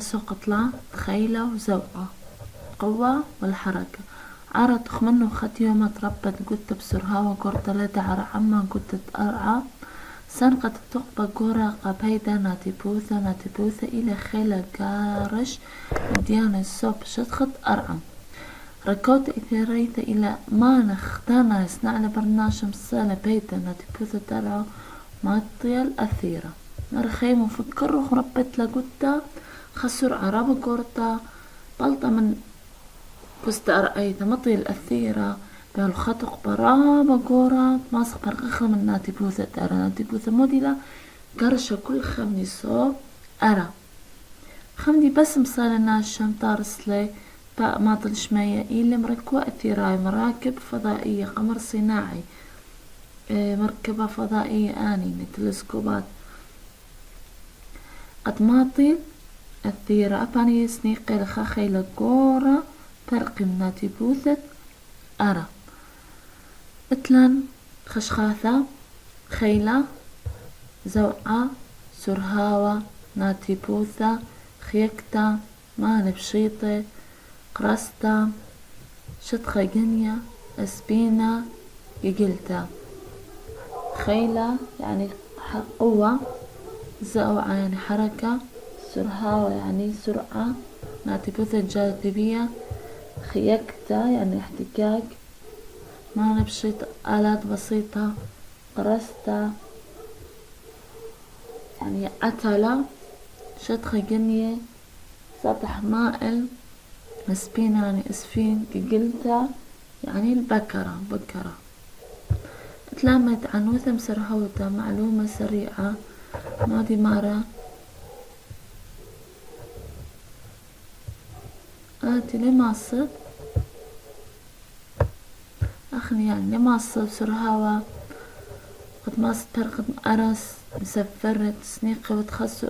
سقطلا خيلة وزوقة قوة والحركة عرض خمنو ختيومة ربت قد بسرها وقرد لدعر عما قد أرعى سنقت الثقبة قورا قبيدا ناتيبوثا إلى خيلة قارش ديان الصوب شدخت أرعى ركوت إثيريت إلى ما نختانا يصنع برناش مصالة بيتا ناتيبوثا ترعى ماطية الأثيرة مرخي مفكر وخربت لقوتا خسر عرب قورتا بلطة من بست أرأيت مطي الأثيرة بالخطق برابا قورا ماسق برغخ من ناتيبوثا ترى ناتيبوثا موديلا قرشة كل خمني صوب أرى خمني بس مصالة ناشم طارسلي باء ماطل شمية إلي مركوة أثيراي مراكب فضائية قمر صناعي مركبة فضائية آنية تلسكوبات قد ماطل الثيرة أباني سنيقي لخاخي لقورة فرق من ناتيبوثة أرى إتلان خشخاثة خيلة زوعة سرهاوة ناتيبوثة خيكتا مانبشيطة قرستا شطخة جنية أسبينة يقلتا خيلة يعني قوة زوعة يعني حركة سرهاوة يعني سرعة ناتيبوثة جاذبية خيكتا يعني احتكاك مانبشيط آلات بسيطة قرستا يعني أتلة شطخة جنية سطح مائل أسبينة يعني أسفين قلتا يعني البكرة بكرة تلامت عنوثة مسرهوتة معلومة سريعة ماضي مرة آتي لماصب أخني يعني لماصب سرهاوة قد ماصب فرقد أرس مسفرت سنيقة وتخسو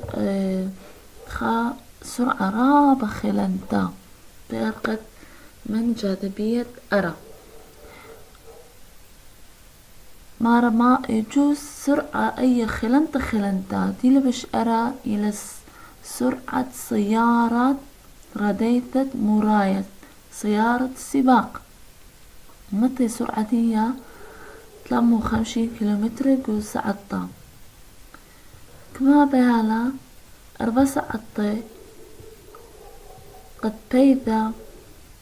خا سرعة رابة خلنتا بأرقد من جاذبية أرى مارا ما يجوز سرعة أي خلنتا دي لبش أرى إلى سرعة سيارة رديثة مراية سيارة سباق متى سرعة هي 53 كيلومتر قول ساعة كما بيالا 4 ساعة قد بيدا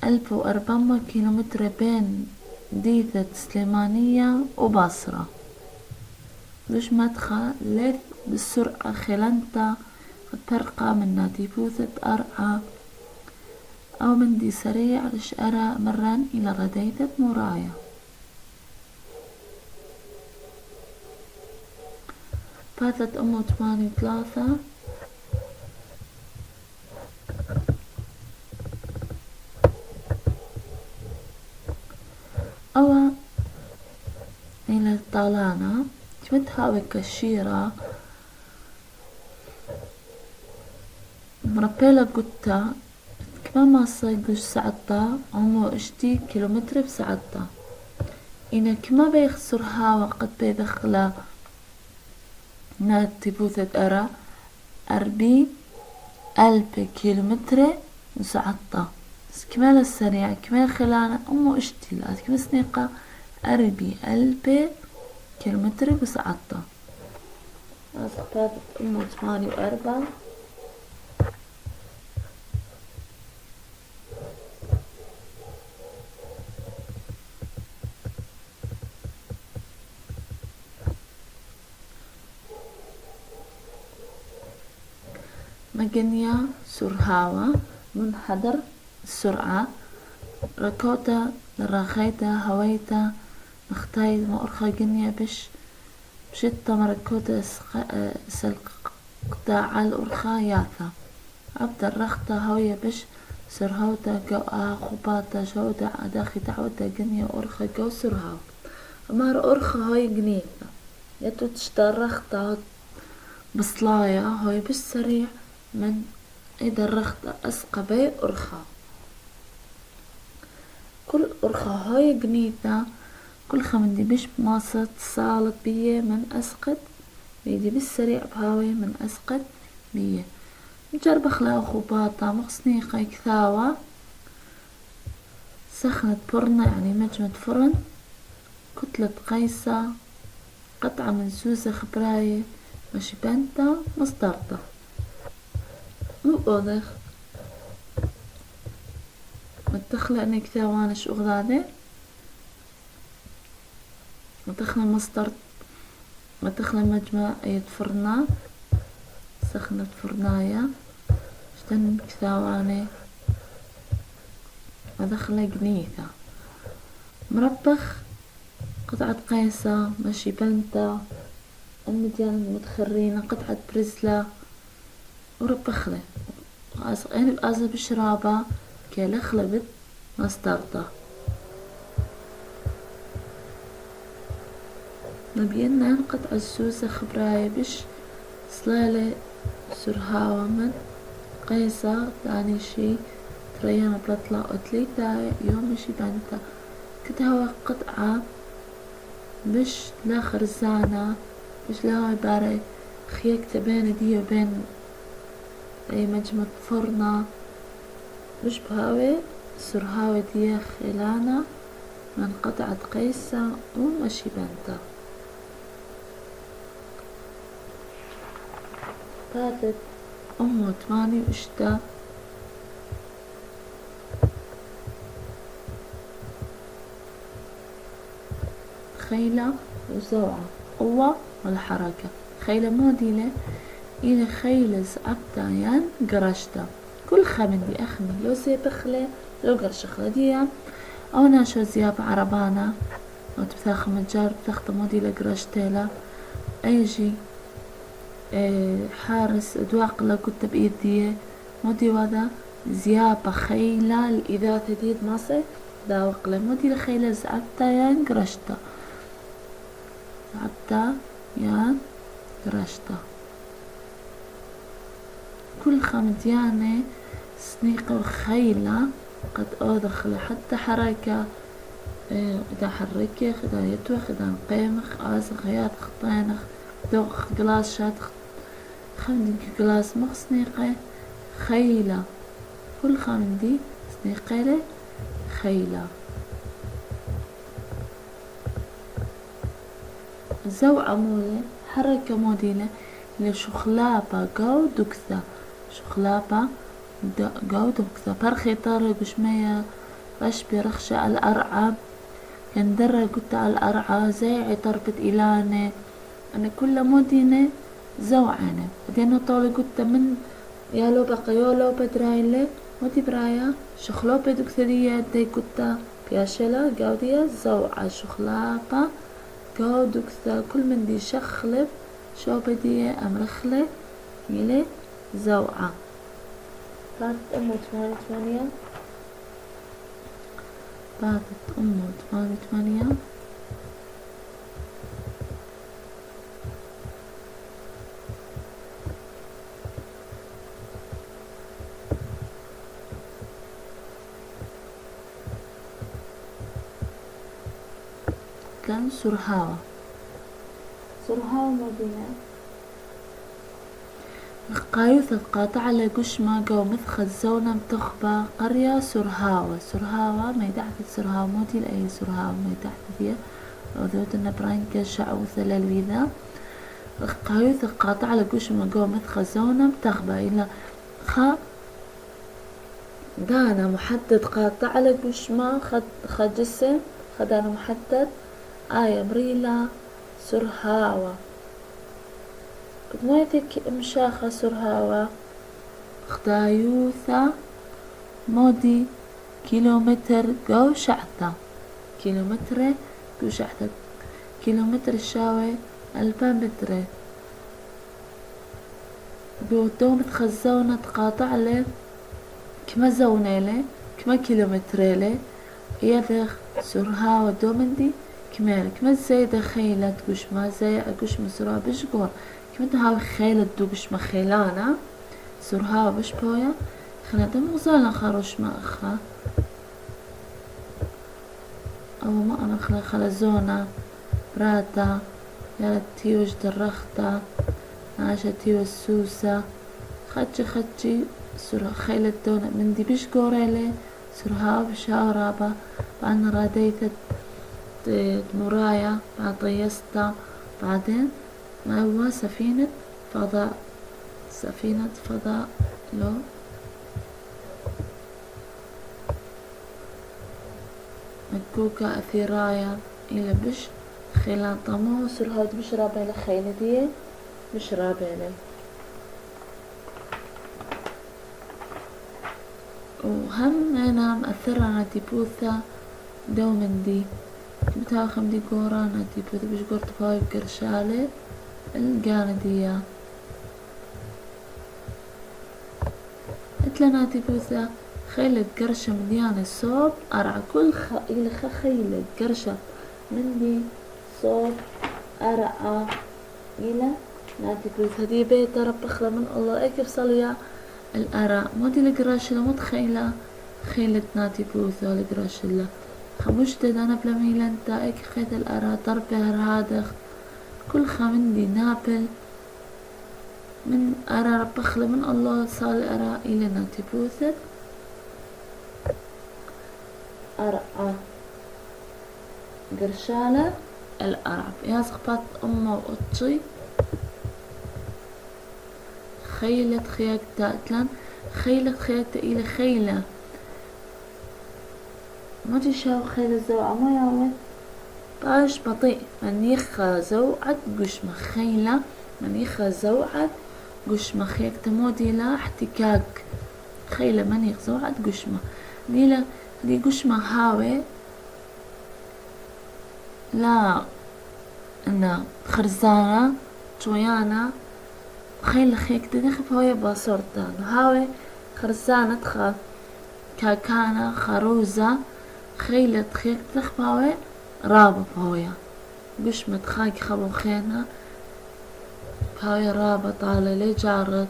1400 كيلومتر بين ديثة سليمانية وبصرة ليش مدخل ليث بالسرعة خلنتا قد ترقى من ناتيبوثة أرعى أو من دي سريع لش أرى مرا إلى رديثة مرايا فاتت 83 أو إلى الطالانة تمتها كشيرة مربيلة قطة كما ما صيدوش ساعتا عمو اشتي كيلومتر بساعتا إنا كما بيخسرها وقت بيدخل ناتيبوثة أرى 40,000 كيلومتر بساعتا كمال السريع كمال خلانة أمو اشتلات كما سنيقة 40,000 كيلومتر بساعتا أصبحت أمو 48 مجنيا سرهاوة منحدر السرعة ركوتا لراخيتا هويتا نختايد ما أرخى جنيا بشتا مركوتا سلقتا على الأرخى ياثا عبد الرختا هوية سرهوتا جو خباتا جودا داخي تعودا جنيا أرخى جو سرهاو أمار أرخى هاي جنيتا يتو تشترختا بصلايا هاي سريع من إذا الرخت أسقبي أرخى كل أرخى هاي جنيتا كل خمندي بش ماسط صالت بيه من أسقط بيدي بالسريع بهاوي من أسقط بيه جرب خلا خباطة مغسنيقة كثاوة سخنة فرن يعني مجمد فرن كتلة قيصة قطعة من سوسة خبراية مشبنتا مستردة وأوضخ متخلى اني كثاوانش أغذاذي متخلى مسترد متخلى مجمع ايد فرنا سخنة فرناية شتن كثاواني مدخلة قنيثة مربخ قطعة قيصة مشي بنتا المديان المتخرينة قطعة برزلة وربخلة يعني بقازة بشرابة كيلا خلبت مستردة نبينا قطعة سوسة خبراية بش سلالة سرهاوة من قيصة داني شي تريانا بلطلة أتليتا يوم مشي بنتا كتهوى قطعة مش لا خرزانة مش لا عبارة خيكت بين دي وبين اي مجمد فرنة مش بهاوي سرهاوي دي خيلانا من قطعة قيسة ومشي بنتا باتت أمه 8 وشتا خيلة وزوعة قوة ولا حركة خيلة موديلة إلى خيلة زعبتا ين قرشتا كل خمن دي أخمي لو سيبخلة لو قرشخلة ديا أو ناشو زياب عربانا أو تبثاخ متجار بتاخت موديلة قرشتيلا أيجي حارس دواق لا كنت بإيديه مودي وذا زيابة خيلة الإذاثة ديد ماسي داوق له مودي خيلة زعبتا ين قرشتا زعبتا ين قرشتا كل خمديانة سنيقة وخيلة قد أودخل حتى حركة إذا حركيخ إذا يتوخ إذا نقيمخ آزخ هيات خطينخ دوخ قلاس شات خمدي قلاس مخ سنيقة خيلة كل خمدي سنيقة خيلة زوعة مولة حركة موديلة لشخلابة قو دكثة شخلابة قو دكثة برخي طارق وشمية رش برخشة الأرعب يندرى قلت على الأرعى زي عطربت إلانة أنا كل مودينة زوعانة بعدين طالي قلت من يالو بقى يولو بدرايلة مودي برايا شخلوبة دكثرية دي قلت بياشلا قاودية زوعة شخلابة قو دكثة كل من دي شخلب شو بدي أمرخلة يلي زوعة باتت أمه 8 باتت أمه 8 كان سرهاوة مدينة قايوث القاطع على قشمة قو مثخ الزونة متخبة قرية سرهاوة ما يدعث سرهاوة مودي لأي سرهاوة ما يدعث فيها وذوت النبرانكة شعوثة للويذا قايوث القاطع على قشمة قو مثخ الزونة متخبة إلا دانا محدد قاطع على قشمة خد جسم خدانا محدد آية مريلة سرهاوة بدمويتك مشاخة سرهاوة خدايوثة مودي كيلومتر قو شعثة كيلومتر قو شعثة كيلومتر الشاوي 1000 متر قو دوم تخزونة تقاطع له كما زونيلة كما كيلومتريلة يذخ سرهاوة دومندي كما زايدة خيلة تقوش ما زي أقوش مسرها بشقور كما تهاوي خيلة دوقش ما خيلانا سرهاوة بشبويا خنا دم غزالة خاروش ما أخا أو ما أنا خلزونة براتا يالا تيوش درختا ناشا تيو السوسة خدشي سر خيلة دونا من دي بيش قوريلي سرها بشاربة بعدين راديت مرايا بعد طيستا بعدين ما هو سفينة فضاء لو مكوكا أثيرايا إلى بش خيلان طمو سرها بشرابة لخيلة دي بشرابة لي وهم أنا مأثرة على تيبوثا دومن دي كنتها خمدي قورانا تيبوثا بش قرط فايب قرشالي القاندية اتلنا تيبوثا خيلة قرشة مليانة صوب أرعى كل إلى خيلة قرشة مندي صوب أرعى إلى ناتيبوثا دي بيت رب أخلى من الله أكيف صليا الأراء مودي القراشلة متخيلة خيلة ناتيبوثا القراشلة خموشتد أنا بلا ميلانتا اك خيت الأراء ضربة هرادخ كل خمندي نابل من أرى رب أخلى من الله صال أراء إلى ناتيبوثا أرعى قرشالة الأرعب يا صخبات أمه وأطشي خيلة خياك تأتلن خيلة خياك إلى خيلة ما تشاو خيلة زوعة ما يعود باش بطيء من يخا زوعة قشمة خيلة من يخا زوعة قشمة خياك تمودي لا احتكاك خيلة من يخا زوعة قشمة دي قشمة هاوي لا أنا خرزانة شويانة خيل خيك تدخف هوي باصورتان هاوي خرزانة تخاف كاكانا خروزة خيلة خيك تدخف هاوي رابط هويا قش متخاك خبو خينا هاوي رابط على لي جارت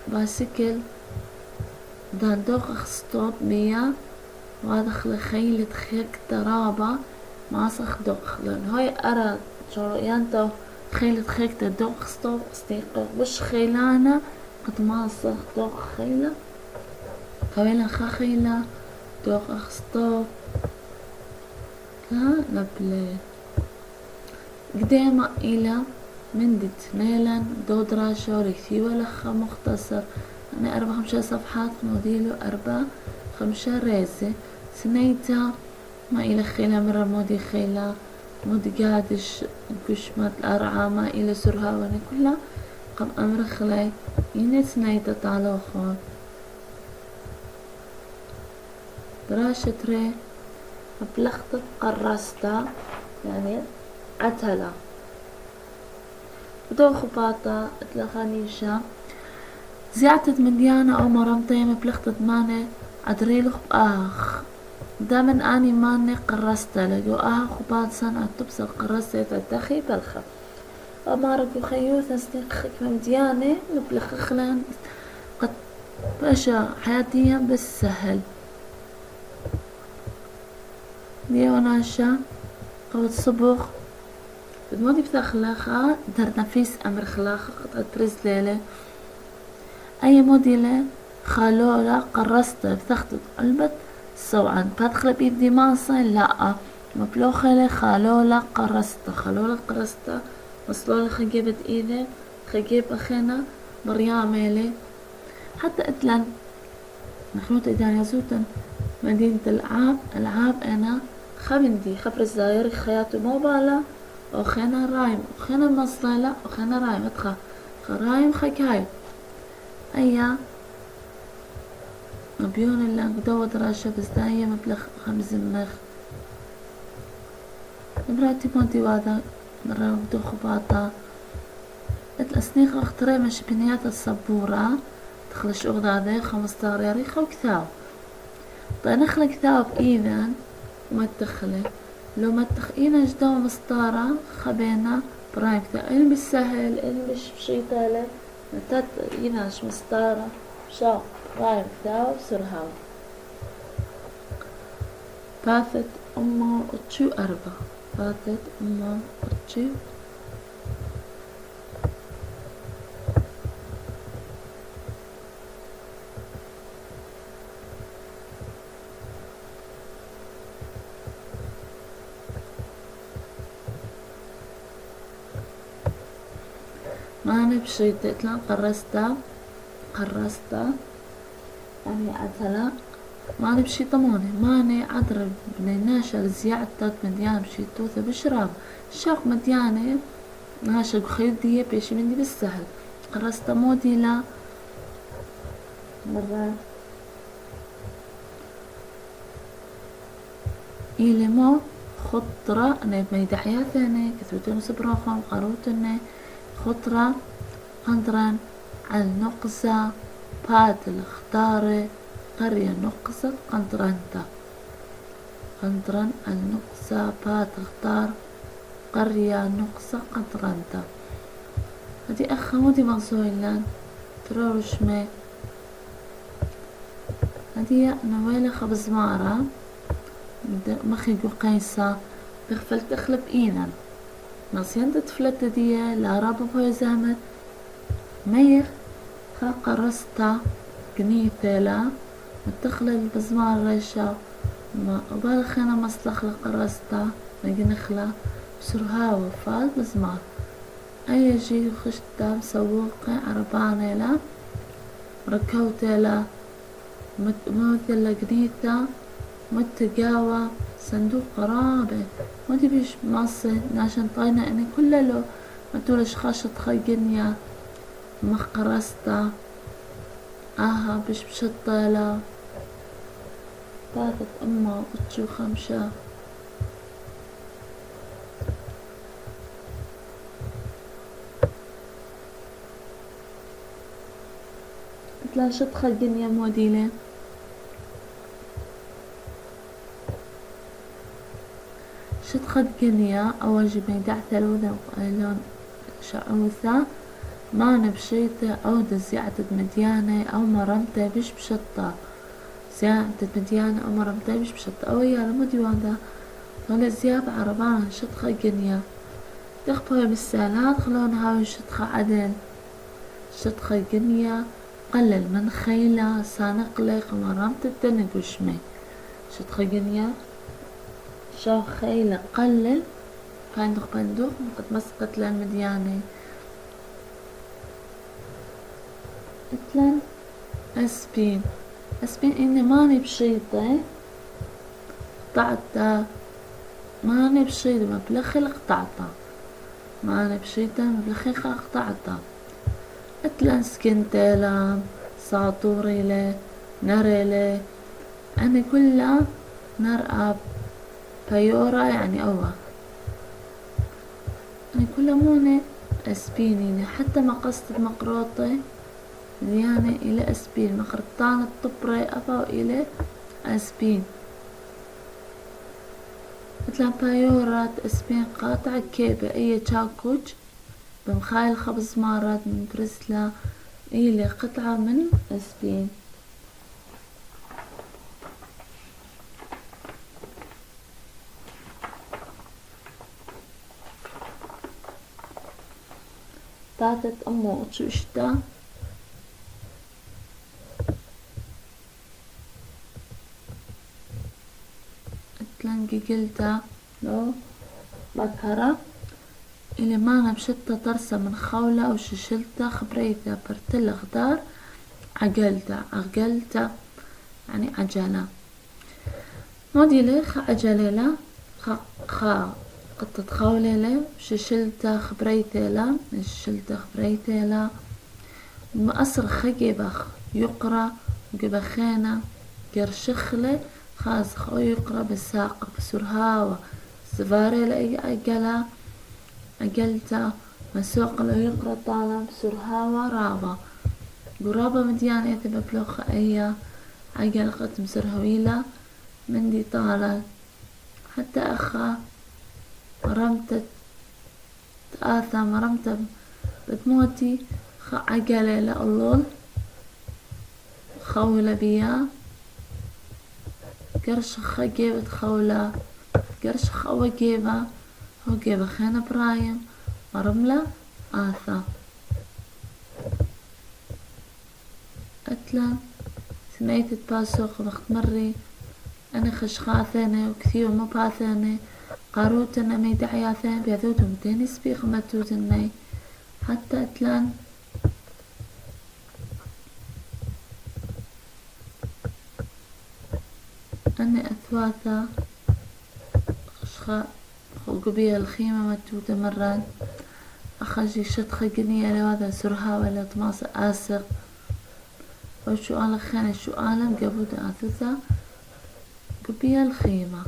باسكل دان دوخ اخستوب مية وادخل خيلة خيك ترابة ما صخ دوخ لان هاي ارى شريانتو خيلة خيك تدوخ ستوب استيقظ بش خيلانة قد ما صخ دوخ خيلة خيلة خيلة دوخ ستوب لا نبلي قديمة إلى من دت نيلا دودرا شوري كثيوة لخا مختصر أنا 4-5 صفحات موديلو 4-5 ريزة سنيتا ما إلى خيلة مرة مودي خيلة مودي قادش قشمة الأرعى ما إلى سرها وني كلها قم أمر خلي يني سنيتا تعالو خون دراشة ري بلخطة قرصتا يعني عتلة بدو خباطة اتلخانيشا زيعتت من ديانا أو مرمتين بلخطة ماني عدريلو خباخ دائما اني ماني قرصته لقو خباط سنة تبصر قرصت الدخي بلخة امارك وخيوث استيقخك من دياني نبلخ خلان قد باشا حياتيا بس سهل ديوناشا قوت صبغ بدمودي بتا خلاخة در نفيس امر خلاخة قد بريز ليلة اي موديلة خالولا قرصته بتخطط علبت سوعا بدخل بيدي ماصة لا مبلوخة لي خالولا قرصته وصلولي خجيبت ايدي خجيب اخينا بريامي لي حتى اتلن مخلوط ايدان يزوتن مدينة العاب انا خبندي خبر الزاير خياتو موبالا وخينا رايم وخينا مصلة وخينا رايم اتخا خرايم خكايو ايا مبيون اللي انقدوا دراشة بس داية مبلغ 5 مخ مراتي مودي وادا مرة بدو خباطة الاسنيخ اختري مش بنيات الصبورة تخلش اغدادي 15 ريخة وكتاب طيب نخلي كتاب ايذن وما تدخلي لو ما تخقينا جدا مسطارة خبينا برايم كتاب اللي بالسهل اللي مش بشيطالة متات يناش مسطارة شاق رايم كتاب سرهاو باثت أمه وتشو 4 باثت أمه وتشو ماني بشيطة إتلان قرصتا يعني عتلا ماني بشيطة ماني عذرب بنيناشا زيادة مديانة بشيطوثة بشراب شاق مديانة ناشا خيدية بيشي مندي بالسهل قرصتا مودي لا مرة إلي مو خطرة أنا بميدة حياثاني كثبتون سبروخم قروتني خطرة قندران على نقصة بات الاختاري قرية نقصة قندرانتا قندران على نقصة بات اختار قرية نقصة قندرانتا هدي أخا مودي مغزويلان تروش مي هدي نويلة خبز مارا مخي قيسة بغفل تخلب إينا نصيان تفلت دي لا رابا بوي زهمت ميخ خا قرصتا قنيثة لا متخلل بزمار ريشا ما بالخنا مصلخ لقرصتا مجنخلا بسرها وفال بزمار أي جي خشتا مسوقي عرباني لا ركوتي لا مثل قنيثة متقاوى صندوق قرابة مودي بيش مصي ناشن طاينة اني كله لو متولش خاشط خيقنيا مخقرستا اها بيش بشطالة طاقت اما وتشو خمشة قلتلا شط خيقنيا موديلين شد خد قنية أول جي ميدع ثلوذة وقايلون شعوثة ما نبشيته أو زيادة مديانة أو مرمته بيش بشطة زيادة مديانة أو مرمته بيش بشطة أو يا لمدي وادا ولا زياب عربان شد خد قنية تخبوي بالسالات خلون هاوي شد خد عدل شد خد قنية قلل من خيلة سانقلق مرمت الدنق وشمي شد خد قنية شو خيلة قلل بندق قد مسقت للمديانة اتلن اسبين اني ماني بشيطة قطعتها ماني بشيطة مبلخل قطعتها ماني بشيطة مبلخل قطعتها اتلن سكنتيلا ساطوريلي نريلي أنا كلها نرقب بايورا يعني أوه يعني كل مونة أسبينيني حتى ما قصت مقروطي يعني إلى أسبين مقرطان الطبري أبا إلى أسبين مثل بايورات أسبين قاطع كيبة أي تشاكوج بمخايل خبز مارات من برسلا إلى قطعة من أسبين طاطت أمو أتشوشتا اتلنقي قلتا لو بكرة اللي ما نبشتا طرسة من خولة وششلتا خبريتا برتل غدار عقلتا يعني عجلة موديلي عجلة قطة خولة ششلتا خبريتا لا مأسر خجبخ يقرأ جبخانة قرشخلة خازخ أو يقرأ بالساق بسرهاوة سفاري لأي أجلتا مسوق لو يقرأ طالب بسرهاوة رابا قرابة مديانة يتبع بلوخ أي عجل قد مسرهويلة مندي طالب حتى أخا مرمت بتموتي عجلة لألول خولة بيا قرش خجيبت خولة قرش خوا جيبة هو جيبة خينا برايم مرملة آثا أتلا سميت باسوق وقت مري أنا خشخاثاني وكثير مو باثاني قاروتنا ميدعياثان بيذوتهم تاني سبيق ماتوتني حتى اتلان أني أثواثا قبيل الخيمة متوتة مران أخجي شتخ جنية لواذا سرها ولا تماس آسق وشو آل خانة شو آلم قبود آثوثا قبيل الخيمة.